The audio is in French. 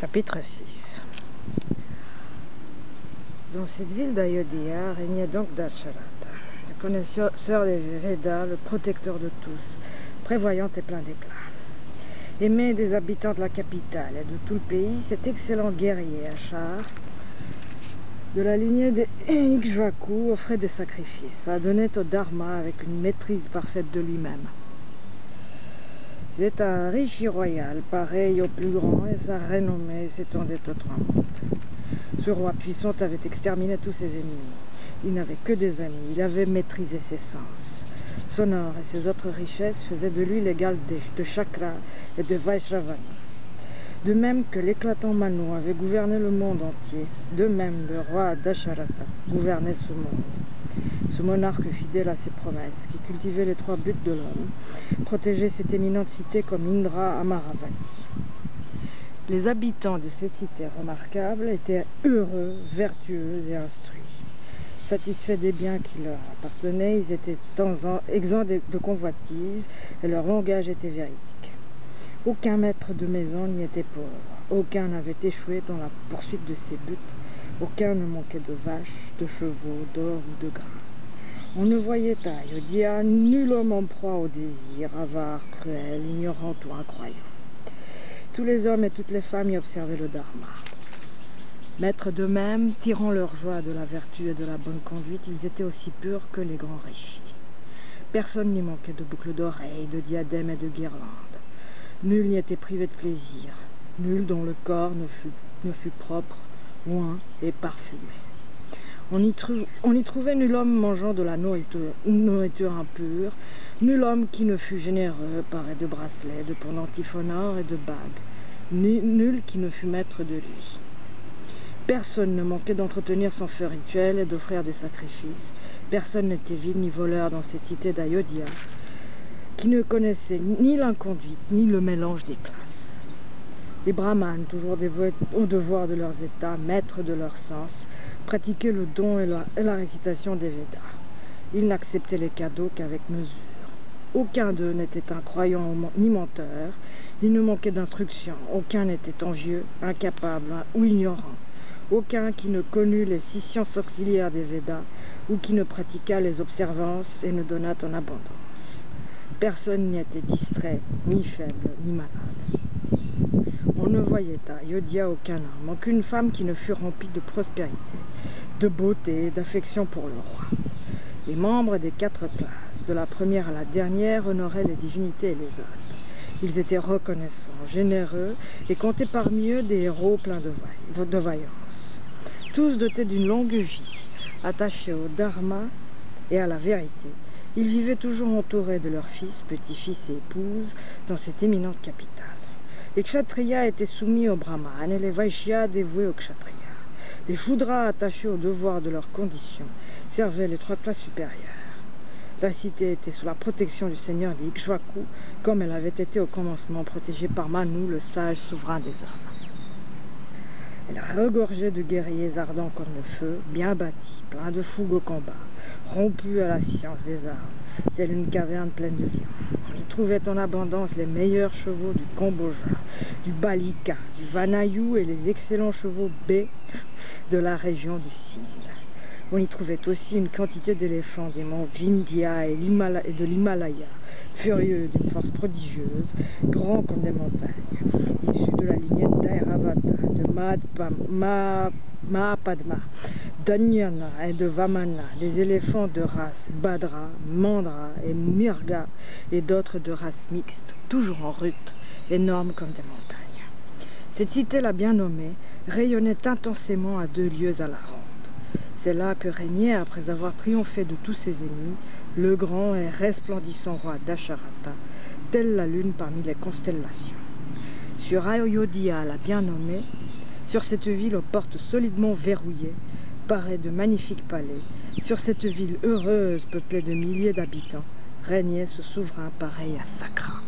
Chapitre 6. Dans cette ville d'Ayodhya régnait donc Dasharatha, le connaisseur des Védas, le protecteur de tous, prévoyant et plein d'éclat. Aimé des habitants de la capitale et de tout le pays, cet excellent guerrier à char de la lignée des Ikshvaku offrait des sacrifices, s'adonnait au dharma avec une maîtrise parfaite de lui-même. C'était un rishi royal, pareil au plus grand, et sa renommée s'étendait au trois mondes. Ce roi puissant avait exterminé tous ses ennemis. Il n'avait que des amis, il avait maîtrisé ses sens. Son or et ses autres richesses faisaient de lui l'égal de Chakra et de Vaishravana. De même que l'éclatant Manu avait gouverné le monde entier, de même le roi Dasharatha gouvernait ce monde. Ce monarque fidèle à ses promesses, qui cultivait les trois buts de l'homme, protégeait cette éminente cité comme Indra Amaravati. Les habitants de ces cités remarquables étaient heureux, vertueux et instruits. Satisfaits des biens qui leur appartenaient, ils étaient exempts de convoitises et leur langage était véridique. Aucun maître de maison n'y était pauvre, aucun n'avait échoué dans la poursuite de ses buts, aucun ne manquait de vaches, de chevaux, d'or ou de grains. On ne voyait à Ayodhya nul homme en proie au désir, avare, cruel, ignorant ou incroyant. Tous les hommes et toutes les femmes y observaient le dharma. Maîtres d'eux-mêmes, tirant leur joie de la vertu et de la bonne conduite, ils étaient aussi purs que les grands rishis. Personne n'y manquait de boucles d'oreilles, de diadèmes et de guirlandes. Nul n'y était privé de plaisir, nul dont le corps ne fut propre, oint et parfumé. On y trouvait nul homme mangeant de la nourriture impure, nul homme qui ne fût généreux, paré de bracelets, de pendentifs en or et de bagues, nul qui ne fût maître de lui. Personne ne manquait d'entretenir son feu rituel et d'offrir des sacrifices. Personne n'était vil ni voleur dans cette cité d'Ayodhya, qui ne connaissait ni l'inconduite ni le mélange des classes. Les brahmanes, toujours dévoués au devoir de leurs états, maîtres de leurs sens, pratiquaient le don et la récitation des Védas. Ils n'acceptaient les cadeaux qu'avec mesure. Aucun d'eux n'était incroyant ni menteur, il ne manquait d'instruction, aucun n'était envieux, incapable ou ignorant, aucun qui ne connût les 6 sciences auxiliaires des Védas ou qui ne pratiquât les observances et ne donnât en abondance. Personne n'y était distrait, ni faible, ni malade. On ne voyait à Ayodhya aucun homme, aucune femme qui ne fût remplie de prospérité, de beauté et d'affection pour le roi. Les membres des 4 classes, de la première à la dernière, honoraient les divinités et les hôtes. Ils étaient reconnaissants, généreux et comptaient parmi eux des héros pleins de vaillance. Tous dotés d'une longue vie, attachés au dharma et à la vérité, ils vivaient toujours entourés de leurs fils, petits-fils et épouses dans cette éminente capitale. Les kshatriyas étaient soumis aux brahmanes et les vaishyas dévoués aux kshatriyas. Les shudras, attachés au devoir de leurs conditions, servaient les 3 classes supérieures. La cité était sous la protection du seigneur des Ikshvaku, comme elle avait été au commencement protégée par Manu, le sage souverain des hommes. Elle regorgeait de guerriers ardents comme le feu, bien bâtis, pleins de fougue au combat, rompus à la science des armes, telle une caverne pleine de lions. On y trouvait en abondance les meilleurs chevaux du Kamboja, du Balika, du Vanayu et les excellents chevaux B de la région du Sindh. On y trouvait aussi une quantité d'éléphants des monts Vindhya et de l'Himalaya, furieux d'une force prodigieuse, grands comme des montagnes, issus de la lignée d'Airavata, de Mahapadma, d'Anyana et de Vamana, des éléphants de race Bhadra, Mandra et Mirga et d'autres de race mixte, toujours en rut, énormes comme des montagnes. Cette cité, la bien nommée, rayonnait intensément à 2 lieues à la ronde. C'est là que régnait, après avoir triomphé de tous ses ennemis, le grand et resplendissant roi Dasharatha, telle la lune parmi les constellations. Sur Ayodhya, la bien nommée, sur cette ville aux portes solidement verrouillées, parée de magnifiques palais, sur cette ville heureuse peuplée de milliers d'habitants, régnait ce souverain pareil à Sakra.